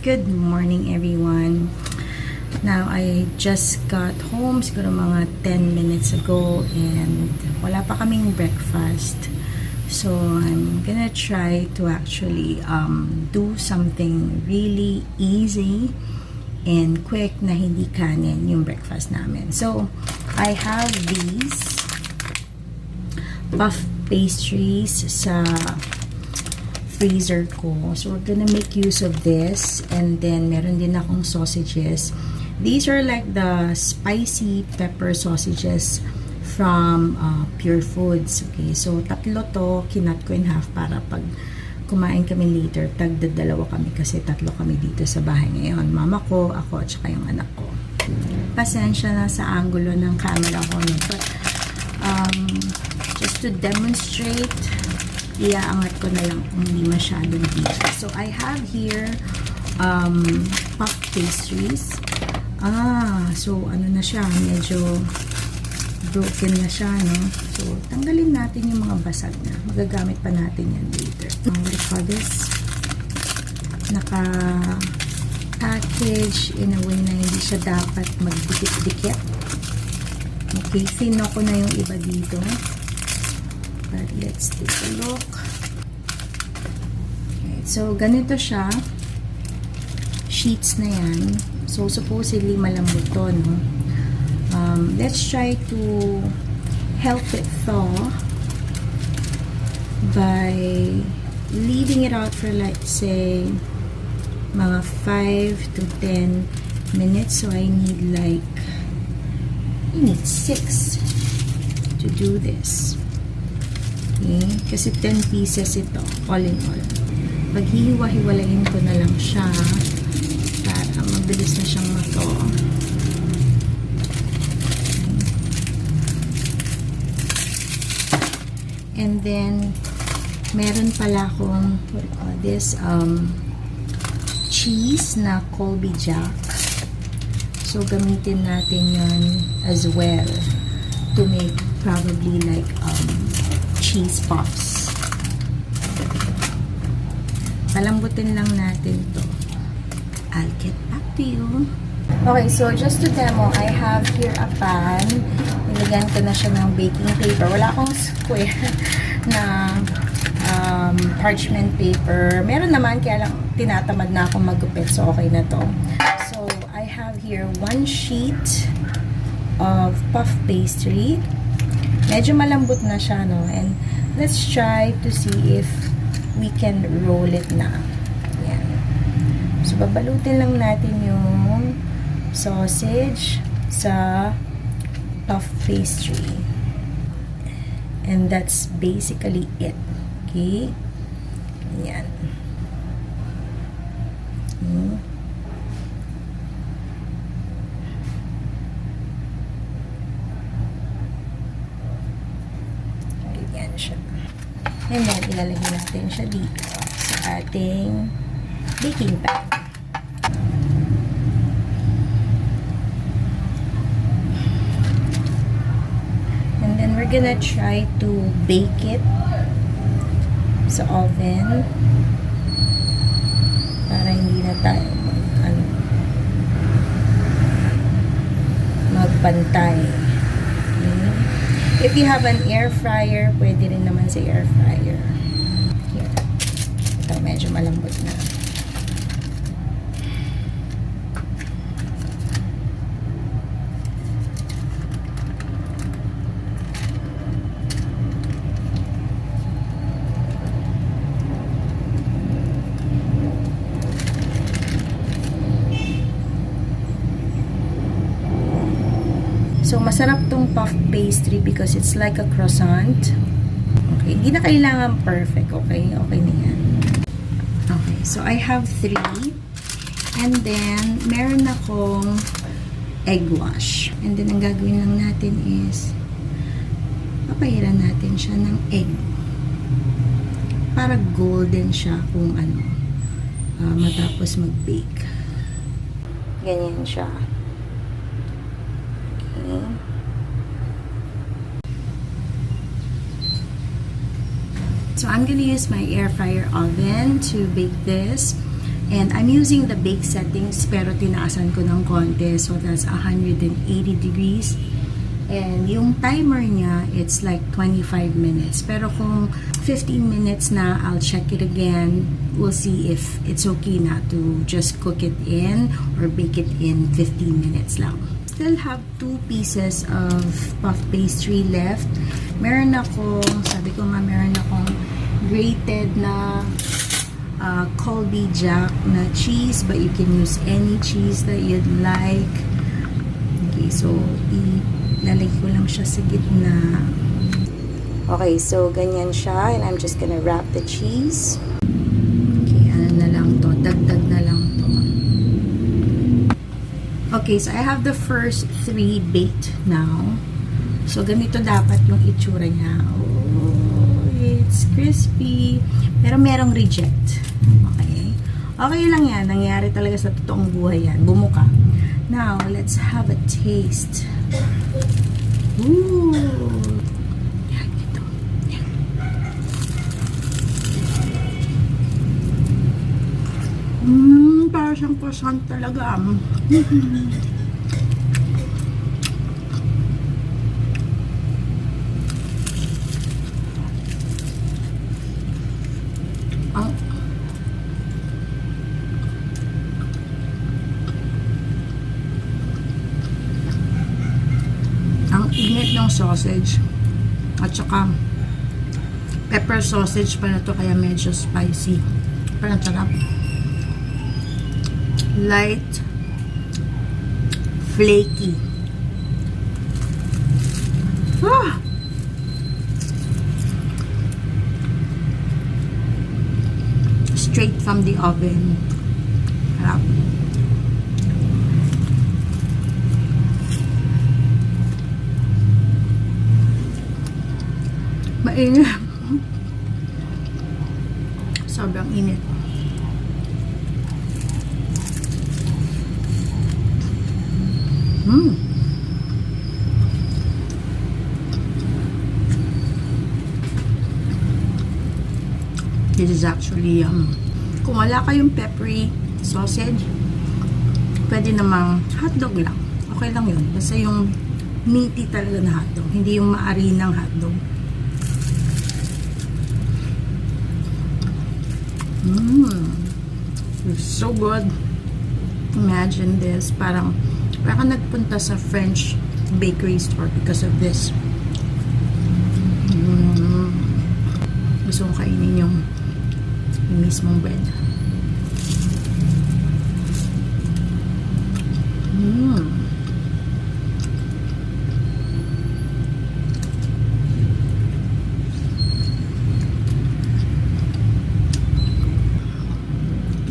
Good morning everyone. Now I just got home siguro mga 10 minutes ago and wala pa kaming breakfast. So I'm gonna try to actually do something really easy and quick na hindi kanin yung breakfast namin. So I have these puff pastries sa freezer ko. So, we're gonna make use of this. And then, meron din akong sausages. These are like the spicy pepper sausages from Pure Foods. Okay, so tatlo to, kinat ko in half para pag kumain kami later, tagdadalawa kami kasi tatlo kami dito sa bahay ngayon. Mama ko, ako, at saka yung anak ko. Pasensya na sa angulo ng camera ko. But, just to demonstrate, iaangat ko na lang kung hindi masyadong dito. So, I have here puff pastries. So, ano na siya, medyo broken na siya, no? So, tanggalin natin yung mga basag na. Magagamit pa natin yan later. What do you call this? Naka-package in a way na hindi siya dapat magdikit-dikit. Okay, sino ko na yung iba dito. But let's take a look. Okay, so, ganito siya. Sheets na yan. So, supposedly malambot to, no? Let's try to help it thaw by leaving it out for, let's say, mga 5 to 10 minutes. So, I need 6 to do this. Okay? Kasi 10 pieces ito, all in all. Paghihiwa-hiwalayin ko na lang siya para mabilis na siyang mato. And then, meron pala akong, what do you call this, cheese na Colby Jack. So, gamitin natin yan as well to make probably like cheese puffs. Palambutin lang natin to. I'll get back to you. Okay, so just to demo, I have here a pan. Nilagyan ko na siya ng baking paper. Wala akong square na parchment paper. Meron naman, kaya lang tinatamad na akong magupit. So, okay na to. So, I have here 1 sheet of puff pastry. Medyo malambot na siya, no? And let's try to see if we can roll it na. Yan. So, babalutin lang natin yung sausage sa puff pastry. And that's basically it. Okay? Yan. Siya. And then, ilalagay natin siya dito sa ating baking pan. And then, we're gonna try to bake it sa oven para hindi na tayo magpantay. If you have an air fryer, pwede rin naman sa air fryer. Here. Ito, medyo malambot na. So, masarap tong puff pastry because it's like a croissant. Okay, hindi na kailangan perfect. Okay, okay na yan. Okay, so I have 3. And then, meron akong egg wash. And then, ang gagawin lang natin is papahiran natin siya ng egg. Para golden siya kung ano, matapos mag-bake. Ganyan siya. Okay. So I'm gonna use my air fryer oven to bake this. And I'm using the bake settings pero tinaasan ko ng konti. So that's 180 degrees. And yung timer niya, it's like 25 minutes. Pero kung 15 minutes na, I'll check it again. We'll see if it's okay na to just cook it in or bake it in 15 minutes lang. Still have 2 pieces of puff pastry left. Meron akong, sabi ko nga, meron akong grated na Colby Jack na cheese, but you can use any cheese that you'd like. Okay, so ilalagay ko lang siya sa gitna. Okay, so ganyan siya, and I'm just gonna wrap the cheese. Okay, ano na lang to, dagdag na lang to. Okay, so I have the first 3 baked now. So ganito dapat yung itsura niya. Oh, it's crispy. Pero merong reject. Okay? Okay lang yan. Nangyari talaga sa totoong buhay yan. Bumuka. Now, let's have a taste. Ooh! Yan, ito. Yan. Parang siyang croissant talaga. Ang init ng sausage at saka pepper sausage pa na to, kaya medyo spicy. Parang sarap. Light, flaky. Straight from the oven. Sarap. Mainit. Sobrang init. This is actually kung wala kayong peppery sausage, pwede namang hotdog lang. Okay lang yun. Basta yung meaty talaga na hotdog, hindi yung maarinang hotdog. It's so good. Imagine this. Parang nagpunta sa French bakery store because of this. Gusto kong kainin yung mismong bread.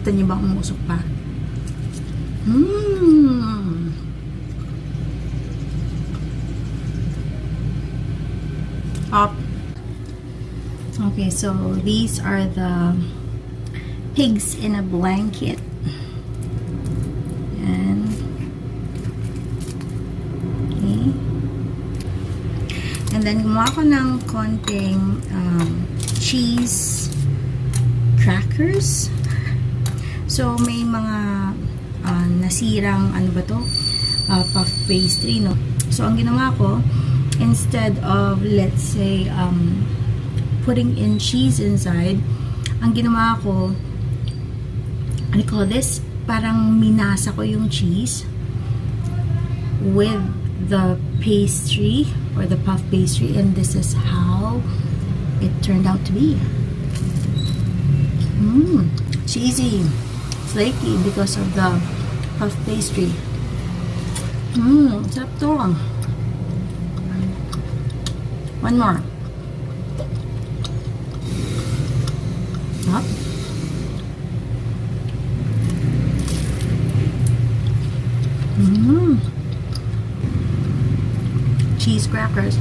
Kita niyo ba umusok pa? Up. Okay, so these are the pigs in a blanket. And okay. And then gumawa ko ng konting cheese crackers. So may mga nasirang ano ba to? Puff pastry, no? So ang ginawa ko, instead of, let's say, putting in cheese inside, ang ginawa ko, I call this, parang minasa ko yung cheese with the pastry or the puff pastry, and this is how it turned out to be. Cheesy, flaky because of the puff pastry. Sarap to. One more. Up. Cheese crackers.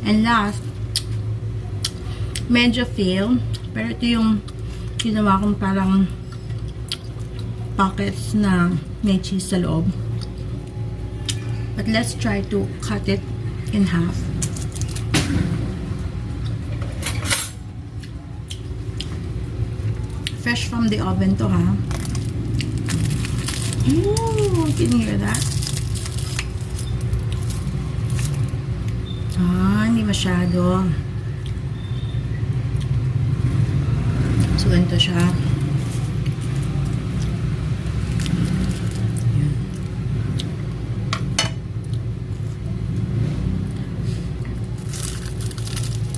And last, medyo fail, pero ito yung ginawa kong parang pockets na may cheese sa loob. But let's try to cut it in half. Fresh from the oven to, ha? Ooh, can you hear that? Hindi masyado. So, ganito siya.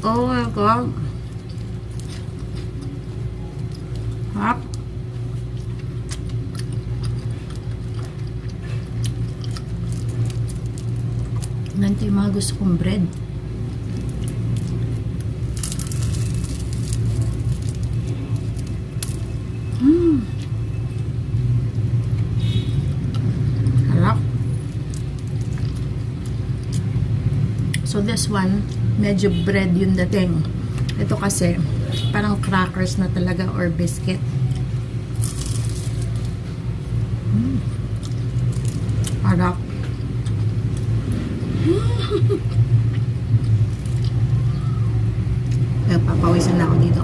Oh my God. Hap. Ganito yung mga gusto kong bread. Harap. So this one, medyo bread yung dating. Ito kasi, parang crackers na talaga or biscuit. Harap. Papawisan na ako dito.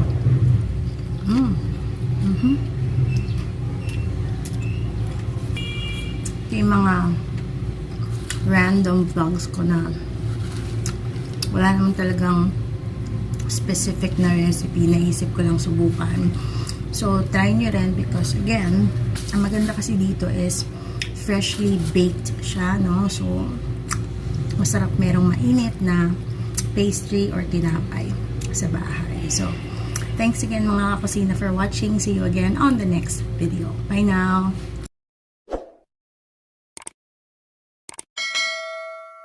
Ito yung mga random vlogs ko na wala naman talagang specific na recipe, naisip ko lang subukan. So, try nyo rin because again, ang maganda kasi dito is freshly baked siya, no? So, masarap merong mainit na pastry or tinapay sa bahay. So, thanks again mga kakusina for watching. See you again on the next video. Bye now!